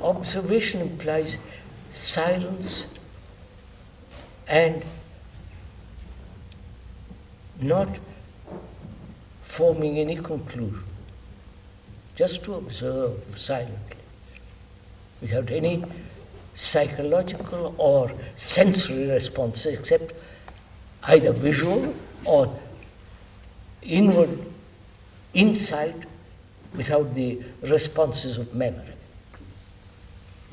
Observation implies silence and not forming any conclusion, just to observe silently, without any psychological or sensory response except either visual or inward insight without the responses of memory.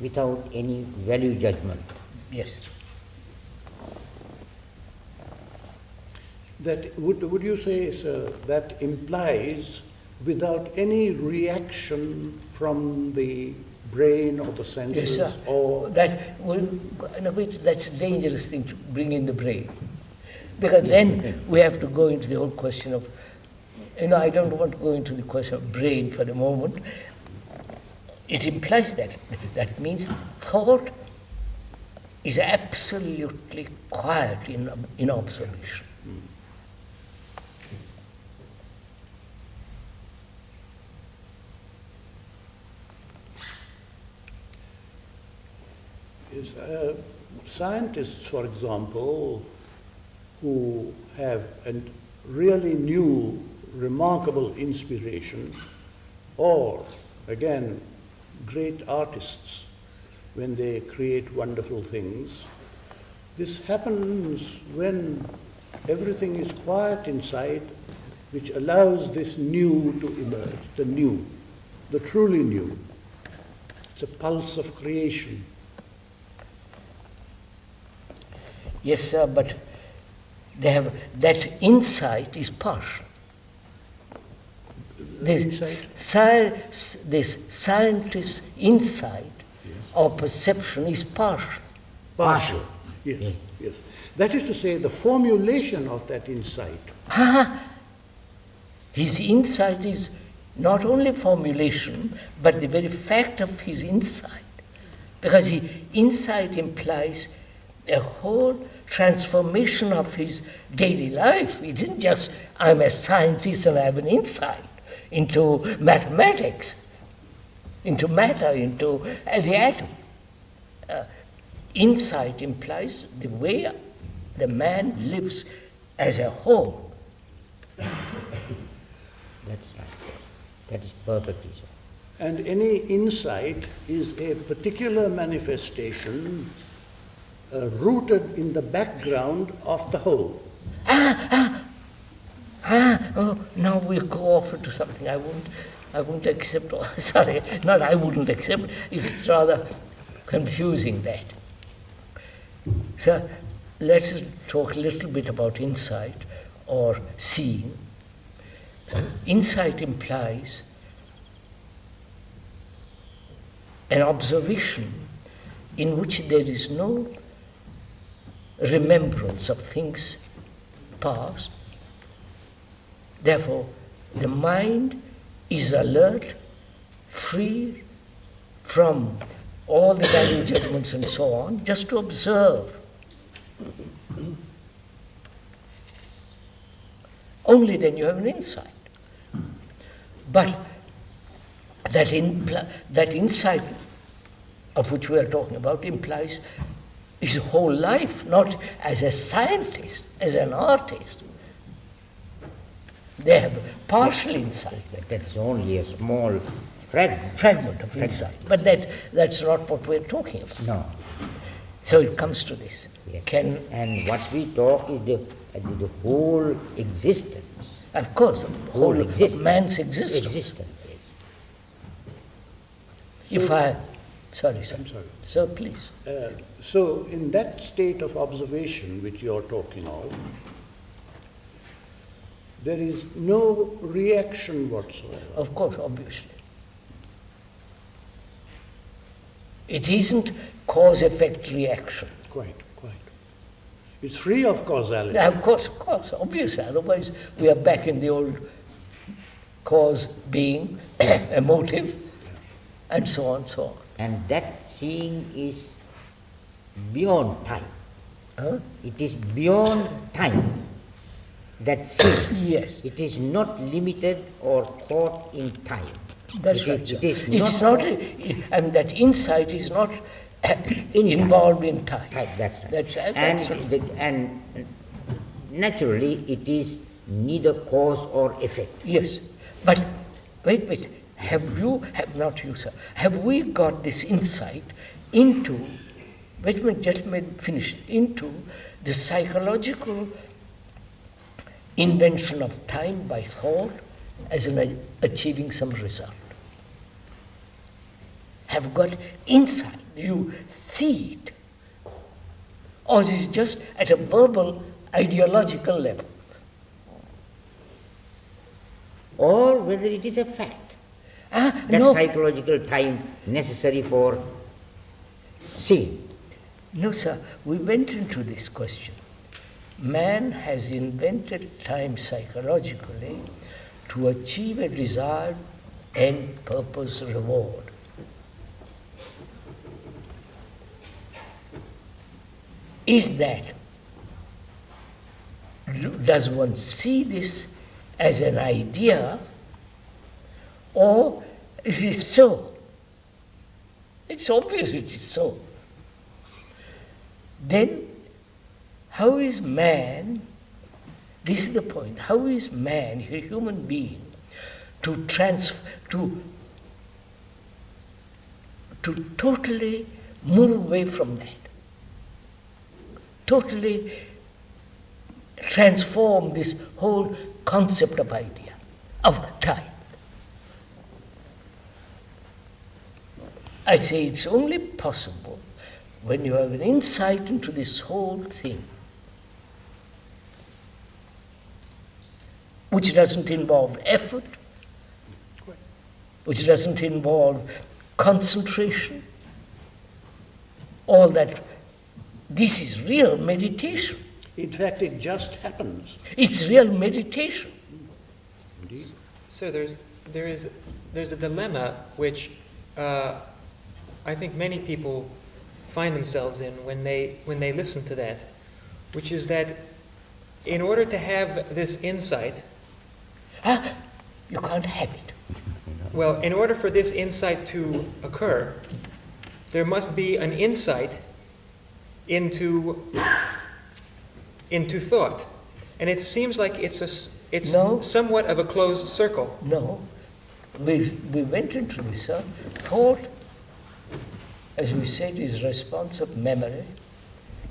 Without any value judgment. Yes. That would you say, sir, that implies without any reaction from the brain or the senses? Yes, sir. Or That's a dangerous thing to bring in the brain. Because then we have to go into the whole question of, I don't want to go into the question of brain for the moment. It implies that. That means thought is absolutely quiet in observation. Scientists, for example, who have a really new, remarkable inspiration, or, again, great artists, when they create wonderful things, this happens when everything is quiet inside, which allows this new to emerge, the new, the truly new. It's a pulse of creation. Yes, sir, but they have that insight is partial. This scientist's insight or perception is partial. Partial. Yes, yes. That is to say, the formulation of that insight. His insight is not only formulation, but the very fact of his insight. Because insight implies a whole transformation of his daily life. It isn't just, I'm a scientist and I have an insight into mathematics, into matter, into the atom. Insight implies the way the man lives as a whole. That's right. That is perfectly so. And any insight is a particular manifestation rooted in the background of the whole. Now we go off into something I wouldn't accept. Sorry, not I wouldn't accept. It's rather confusing that. So let's talk a little bit about insight or seeing. Insight implies an observation in which there is no remembrance of things past. Therefore, the mind is alert, free from all the value judgments and so on, just to observe. Only then you have an insight. But that insight of which we are talking about implies his whole life, not as a scientist, as an artist. They have partial insight. That's only a small Fragment of insight. But that's not what we're talking about. No. So it comes to this. Yes. And what we talk is the whole existence. Of course, the whole existence. of man's existence. Yes. Sorry, sir. I'm sorry. So please. So in that state of observation which you're talking of, there is no reaction whatsoever. Of course, obviously. It isn't cause-effect reaction. Quite. It's free of causality. Of course, obviously. Otherwise, we are back in the old cause being a motive, and so on, so on. And that seeing is beyond time. Huh? It is beyond time. That seeing. Yes. It is not limited or caught in time. That's It right. is- sir. it is It's not- not, and that insight is not involved in time. That's right. That's right. And, Absolutely. and naturally, it is neither cause or effect. Yes, but wait. Not you, sir. Have we got this insight into? Wait a minute, just finish. Into the psychological invention of time by thought as in achieving some result. Have got insight. You see it, or is it just at a verbal, ideological level? Or whether it is a fact. That No. psychological time necessary for seeing. No, sir, we went into this question. Man has invented time psychologically to achieve a desired end, purpose, reward. Is that, does one see this as an idea, or is it so? It's obvious it is so. Then, how is man, this is the point, how is man, a human being, to totally move away from that? Totally transform this whole concept of idea, of time. I say it's only possible when you have an insight into this whole thing, which doesn't involve effort, which doesn't involve concentration, all that. This is real meditation. In fact, it just happens. It's real meditation. Indeed. So there's a dilemma which I think many people find themselves in when they listen to that, which is that in order to have this insight, You can't have it. well, in order for this insight to occur, there must be an insight into thought, and it seems like it's No. somewhat of a closed circle. No. We went into this, sir. Thought, as we said, is response of memory.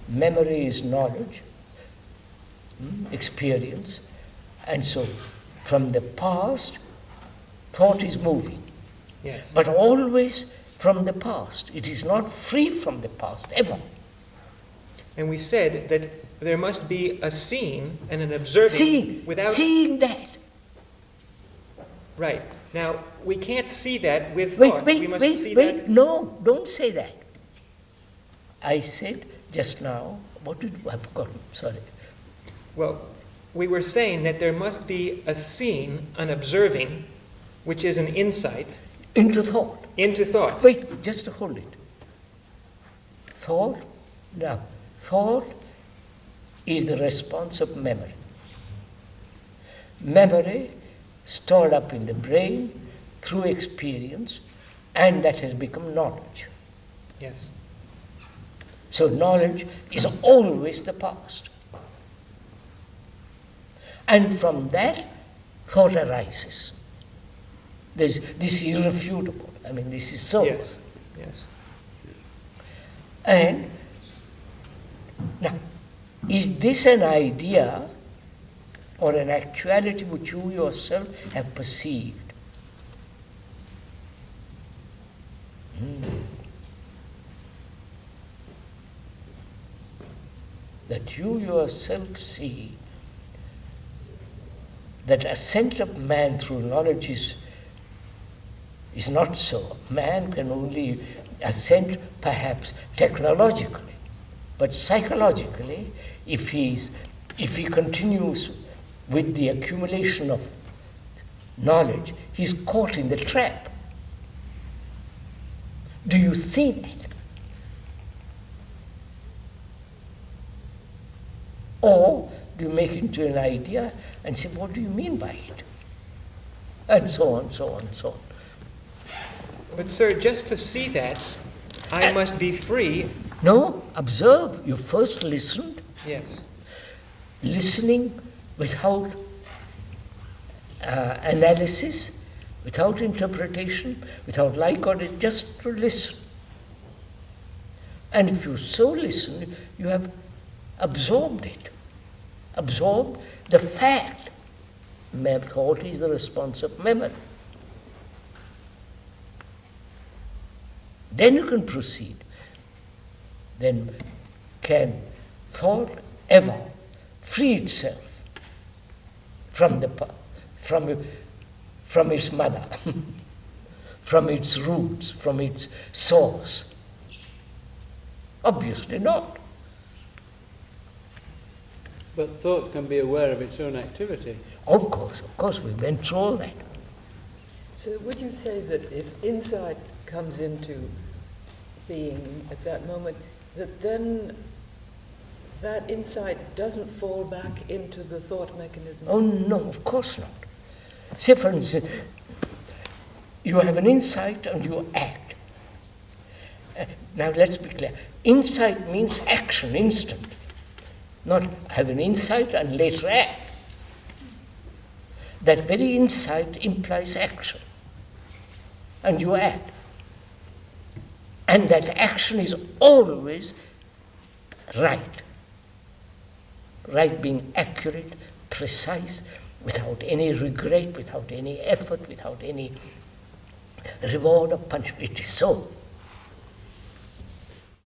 Memory is knowledge, experience. And so, from the past, thought is moving. Yes. But always from the past. It is not free from the past, ever. And we said that there must be a seeing and an observing Seeing that. Right. Now, we can't see that with Wait, thought. We must see wait. that. No, don't say that. I said just now, what did I forgotten? Sorry. Well, we were saying that there must be a seeing, an observing, which is an insight Into thought. into thought. Wait, just hold it. Thought, now, thought is the response of memory. Memory stored up in the brain through experience, and that has become knowledge. Yes. So knowledge is always the past. And from that, thought arises. This is irrefutable. I mean, this is so. Yes. Yes. And now, is this an idea or an actuality which you yourself have perceived? That you yourself see that ascent of man through knowledge is not so. Man can only ascend perhaps technologically, but psychologically, if he continues with the accumulation of knowledge, he's caught in the trap. Do you see that? Or do you make it into an idea and say, what do you mean by it? And so on, so on, so on. But sir, just to see that, I must be free. No, observe. You first listened, Yes. listening without analysis, without interpretation, without like or dis, just to listen. And if you so listen, you have absorbed it, absorbed the fact. Thought is the response of memory. Then you can proceed. Then can thought ever free itself from its mother, from its roots, from its source? Obviously not. But thought can be aware of its own activity. Of course, we went through all that. So would you say that if insight comes into being at that moment, that then that insight doesn't fall back into the thought mechanism? Oh no, of course not. Say for instance, you have an insight and you act. Now let's be clear. Insight means action, instant. Not have an insight and later act. That very insight implies action. And you act. And that action is always right. Right being accurate, precise, without any regret, without any effort, without any reward or punishment. It is so.